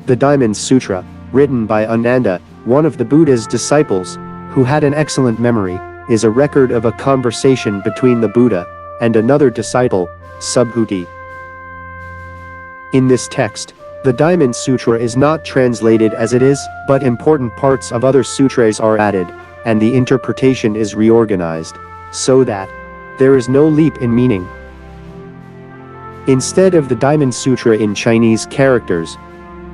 The Diamant-Sutra, written by Ananda, one of the Buddha's disciples, who had an excellent memory, is a record of a conversation between the Buddha and another disciple, Subhuti. In this text, the Diamant-Sutra is not translated as it is, but important parts of other sutras are added, and the interpretation is reorganized, so that there is no leap in meaning. Instead of the Diamant-Sutra in Chinese characters,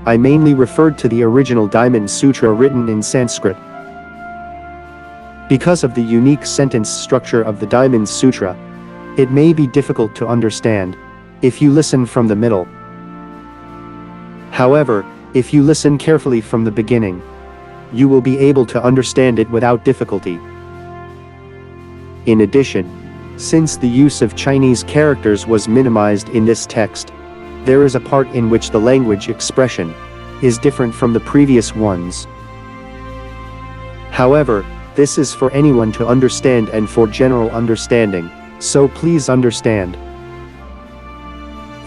I mainly referred to the original Diamant-Sutra written in Sanskrit. Because of the unique sentence structure of the Diamant-Sutra, it may be difficult to understand if you listen from the middle. However, if you listen carefully from the beginning, you will be able to understand it without difficulty. In addition, since the use of Chinese characters was minimized in this text, there is a part in which the language expression is different from the previous ones. However, this is for anyone to understand and for general understanding, so please understand.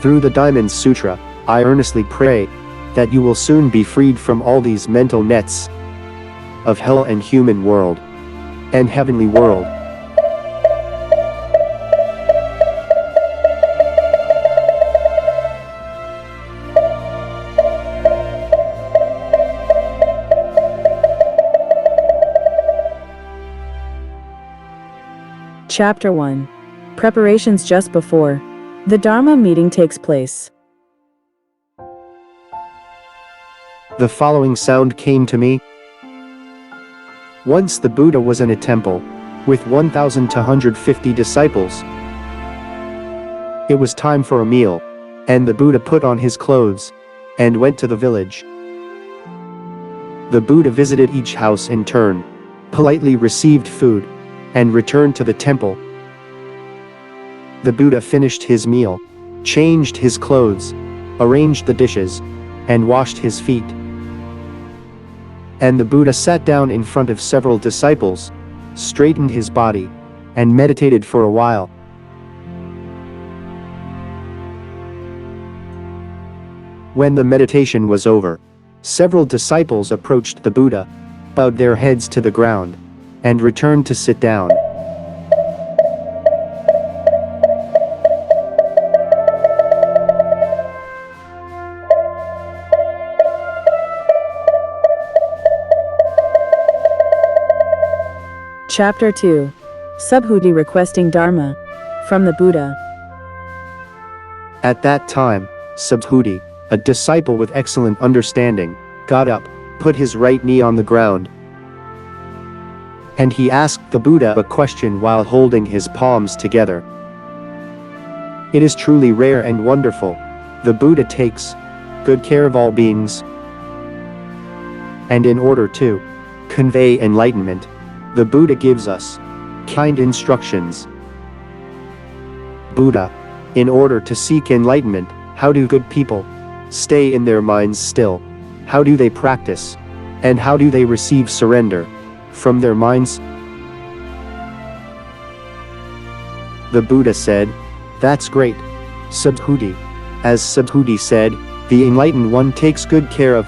Through the Diamant-Sutra, I earnestly pray that you will soon be freed from all these mental nets of hell and human world and heavenly world. Chapter 1. Preparations just before the Dharma meeting takes place. The following sound came to me. Once the Buddha was in a temple with 1,250 disciples. It was time for a meal, and the Buddha put on his clothes and went to the village. The Buddha visited each house in turn, politely received food, and returned to the temple. The Buddha finished his meal, changed his clothes, arranged the dishes, and washed his feet. And the Buddha sat down in front of several disciples, straightened his body, and meditated for a while. When the meditation was over, several disciples approached the Buddha, bowed their heads to the ground, and returned to sit down. Chapter 2. Subhuti requesting Dharma from the Buddha. At that time, Subhuti, a disciple with excellent understanding, got up, put his right knee on the ground, and he asked the Buddha a question while holding his palms together. It is truly rare and wonderful. The Buddha takes good care of all beings, and in order to convey enlightenment, the Buddha gives us kind instructions. Buddha, in order to seek enlightenment, how do good people stay in their minds still? How do they practice? And how do they receive surrender from their minds? The Buddha said, "That's great, Subhuti." As Subhuti said, the enlightened one takes good care of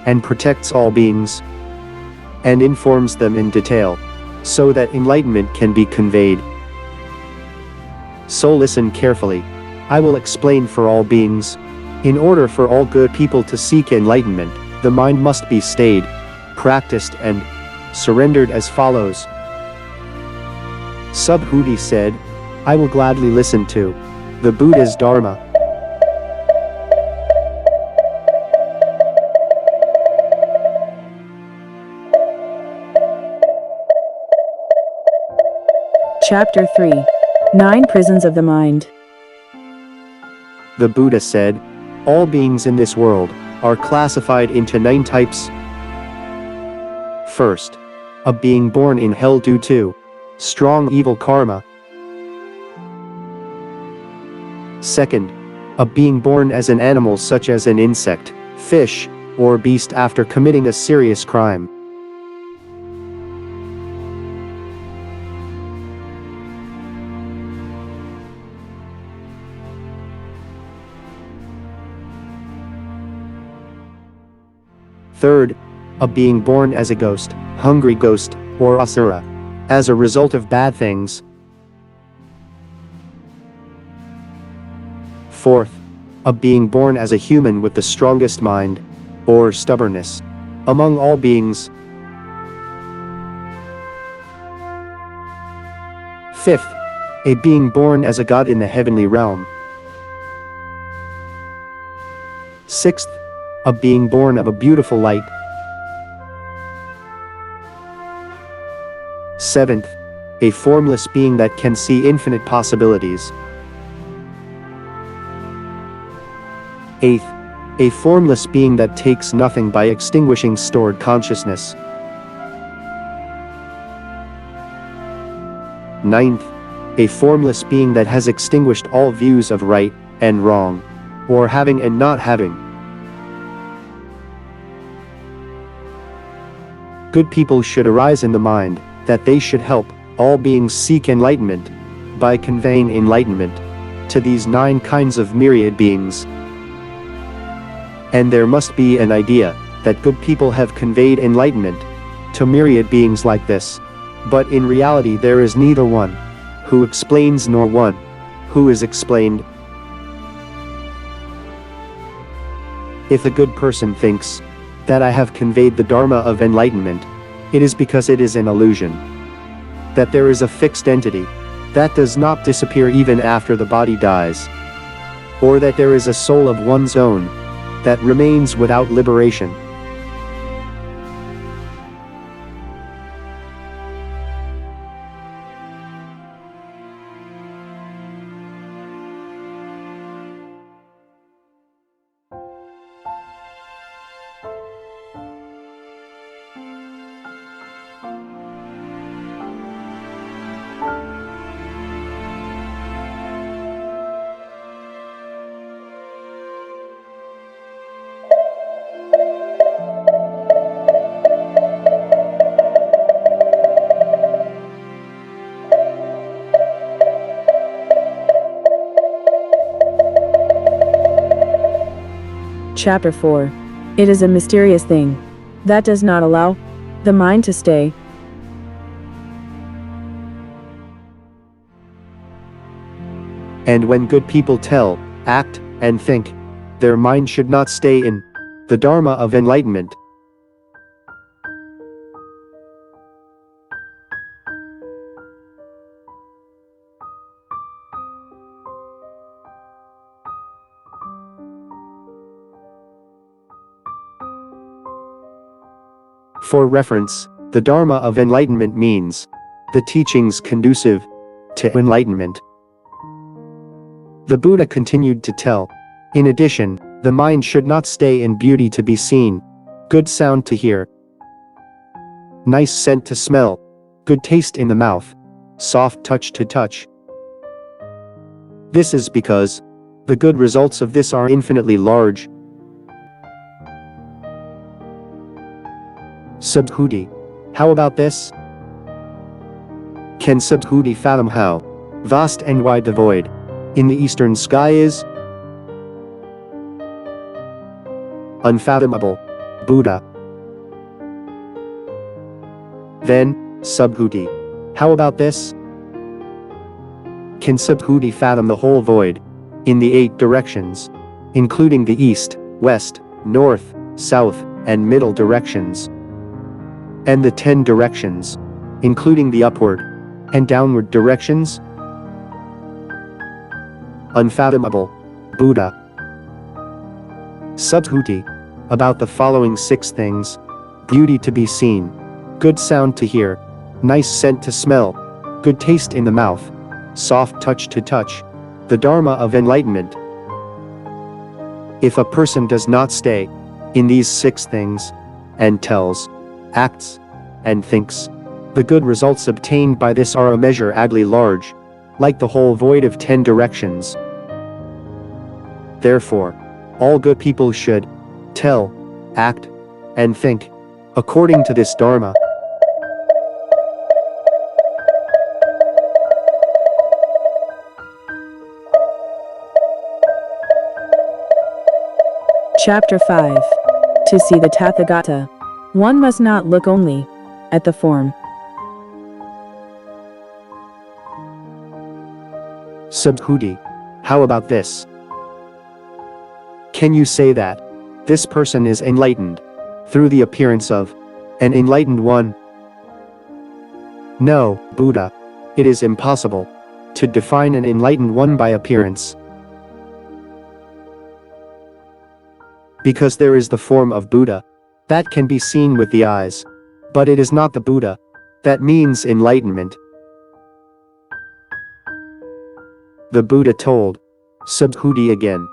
and protects all beings and informs them in detail so that enlightenment can be conveyed. So listen carefully. I will explain for all beings. In order for all good people to seek enlightenment, the mind must be stayed, practiced and surrendered as follows. Subhuti said, "I will gladly listen to the Buddha's Dharma." Chapter 3. 9 Prisons of the Mind. The Buddha said, all beings in this world are classified into 9 types. First, a being born in hell due to strong evil karma. Second, a being born as an animal such as an insect, fish, or beast after committing a serious crime. Third, a being born as a ghost, hungry ghost, or asura, as a result of bad things. Fourth, a being born as a human with the strongest mind, or stubbornness, among all beings. Fifth, a being born as a god in the heavenly realm. Sixth, a being born of a beautiful light. Seventh, a formless being that can see infinite possibilities. Eighth, a formless being that takes nothing by extinguishing stored consciousness. Ninth, a formless being that has extinguished all views of right and wrong, or having and not having. Good people should arise in the mind that they should help all beings seek enlightenment by conveying enlightenment to these 9 kinds of myriad beings. And there must be an idea that good people have conveyed enlightenment to myriad beings like this, but in reality there is neither one who explains nor one who is explained. If a good person thinks that I have conveyed the Dharma of enlightenment, it is because it is an illusion. That there is a fixed entity that does not disappear even after the body dies, or that there is a soul of one's own that remains without liberation. Chapter 4. It is a mysterious thing that does not allow the mind to stay. And when good people tell, act, and think, their mind should not stay in the Dharma of enlightenment. For reference, the Dharma of enlightenment means the teachings conducive to enlightenment. The Buddha continued to tell, in addition, the mind should not stay in beauty to be seen, good sound to hear, nice scent to smell, good taste in the mouth, soft touch to touch. This is because the good results of this are infinitely large. Subhuti. How about this? Can Subhuti fathom how vast and wide the void in the eastern sky is? Unfathomable, Buddha. Then, Subhuti. How about this? Can Subhuti fathom the whole void in the 8 directions, including the east, west, north, south, and middle directions, and the 10 directions, including the upward and downward directions? Unfathomable, Buddha. Subhuti. About the following 6 things: beauty to be seen, good sound to hear, nice scent to smell, good taste in the mouth, soft touch to touch, the Dharma of enlightenment. If a person does not stay in these 6 things, and tells, acts, and thinks, the good results obtained by this are immeasurably large, like the whole void of 10 directions. Therefore, all good people should tell, act, and think according to this Dharma. Chapter 5. To see the Tathagata, one must not look only at the form. Subhuti, how about this? Can you say that this person is enlightened through the appearance of an enlightened one? No, Buddha. It is impossible to define an enlightened one by appearance. Because there is the form of Buddha that can be seen with the eyes, but it is not the Buddha that means enlightenment. The Buddha told Subhuti again.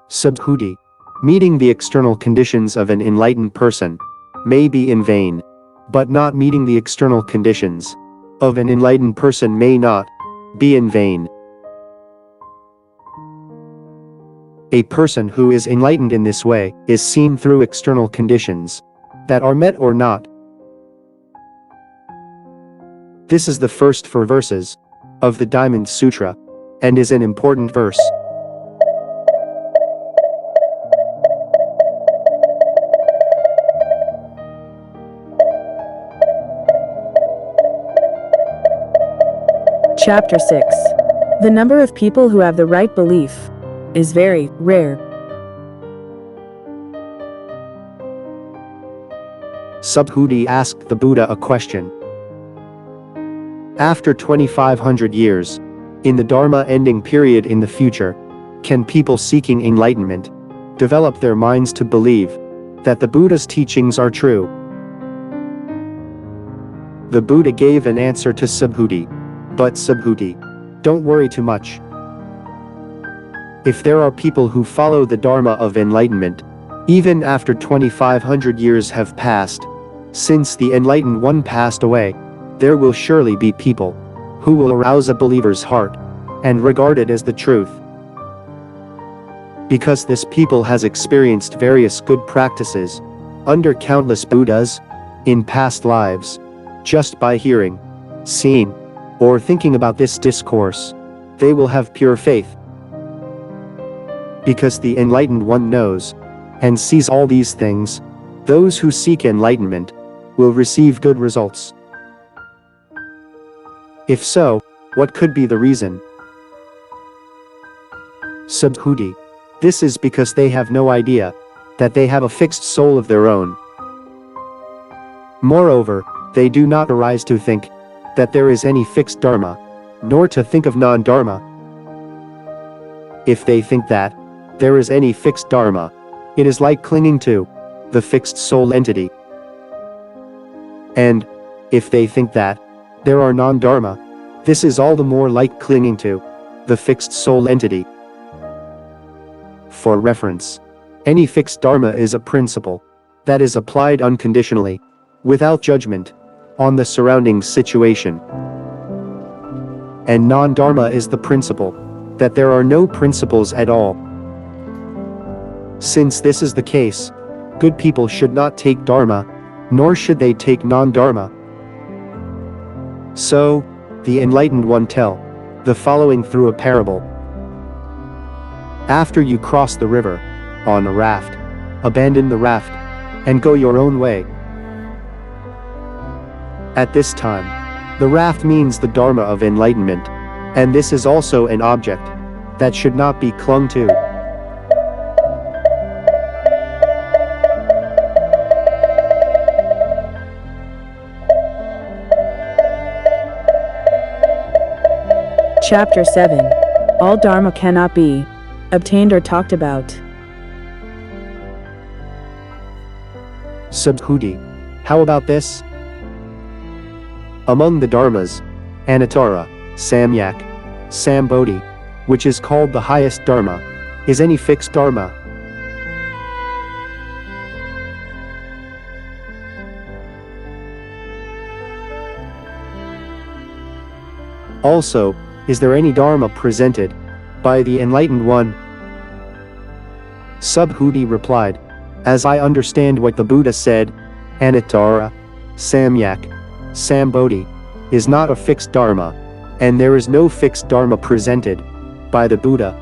Subhuti, meeting the external conditions of an enlightened person may be in vain, but not meeting the external conditions of an enlightened person may not be in vain. A person who is enlightened in this way is seen through external conditions that are met or not. This is the first 4 verses of the Diamant-Sutra, and is an important verse. Chapter 6. The number of people who have the right belief is very rare. Subhuti asked the Buddha a question. After 2500 years, in the Dharma ending period in the future, can people seeking enlightenment develop their minds to believe that the Buddha's teachings are true? The Buddha gave an answer to Subhuti. But Subhuti, don't worry too much. If there are people who follow the Dharma of enlightenment, even after 2500 years have passed, since the enlightened one passed away, there will surely be people who will arouse a believer's heart and regard it as the truth. Because this people has experienced various good practices under countless Buddhas in past lives, just by hearing, seeing, or thinking about this discourse, they will have pure faith. Because the enlightened one knows and sees all these things, those who seek enlightenment will receive good results. If so, what could be the reason? Subhuti, this is because they have no idea that they have a fixed soul of their own. Moreover, they do not arise to think that there is any fixed dharma, nor to think of non-dharma. If they think that there is any fixed dharma, it is like clinging to the fixed soul entity. And if they think that there are non-dharma, this is all the more like clinging to the fixed soul entity. For reference, any fixed dharma is a principle that is applied unconditionally, without judgment, on the surrounding situation. And non-dharma is the principle that there are no principles at all. Since this is the case, good people should not take dharma, nor should they take non-dharma. So, the enlightened one tell the following through a parable. After you cross the river on a raft, abandon the raft and go your own way. At this time, the raft means the Dharma of enlightenment, and this is also an object that should not be clung to. Chapter 7. All Dharma cannot be obtained or talked about. Subhuti, how about this? Among the dharmas, Anattara, Samyak, Sambodhi, which is called the highest dharma, is any fixed dharma? Also, is there any dharma presented by the enlightened one? Subhuti replied, as I understand what the Buddha said, Anattara, Samyak, Sambodhi is not a fixed dharma, and there is no fixed dharma presented by the Buddha.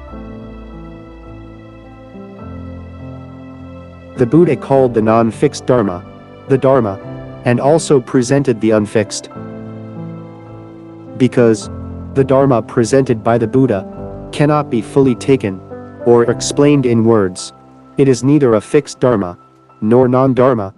The Buddha called the non-fixed Dharma the Dharma, and also presented the unfixed. Because the Dharma presented by the Buddha cannot be fully taken or explained in words. It is neither a fixed Dharma nor non-Dharma.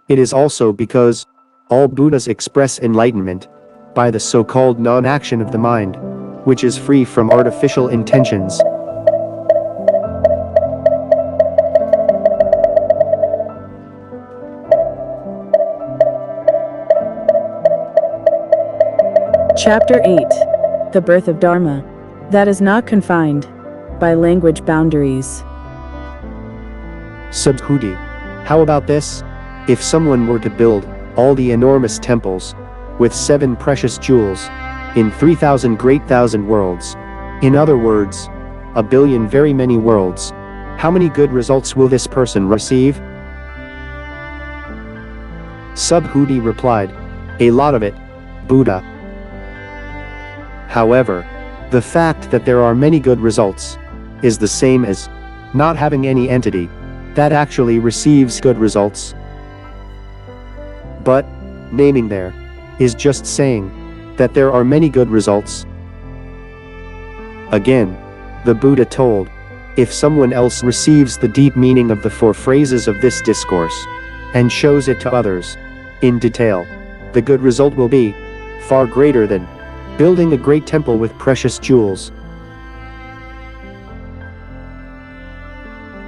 It is also because all Buddhas express enlightenment by the so-called non-action of the mind, which is free from artificial intentions. Chapter 8. The Birth of Dharma. That is not confined by language boundaries. Subhuti. How about this? If someone were to build all the enormous temples with 7 precious jewels in 3,000 great thousand worlds, in other words, 1 billion very many worlds, how many good results will this person receive? Subhuti replied, a lot of it, Buddha. However, the fact that there are many good results is the same as not having any entity that actually receives good results. But naming there is just saying that there are many good results. Again, the Buddha told, if someone else receives the deep meaning of the 4 phrases of this discourse and shows it to others in detail, the good result will be far greater than building a great temple with precious jewels.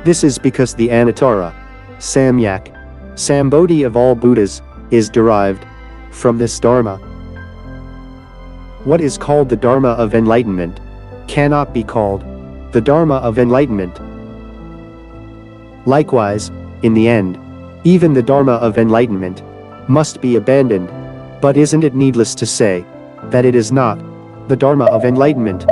This is because the Anuttara, Samyak, Sambodhi of all Buddhas is derived from this Dharma. What is called the Dharma of enlightenment cannot be called the Dharma of enlightenment. Likewise, in the end, even the Dharma of enlightenment must be abandoned. But isn't it needless to say that it is not the Dharma of enlightenment?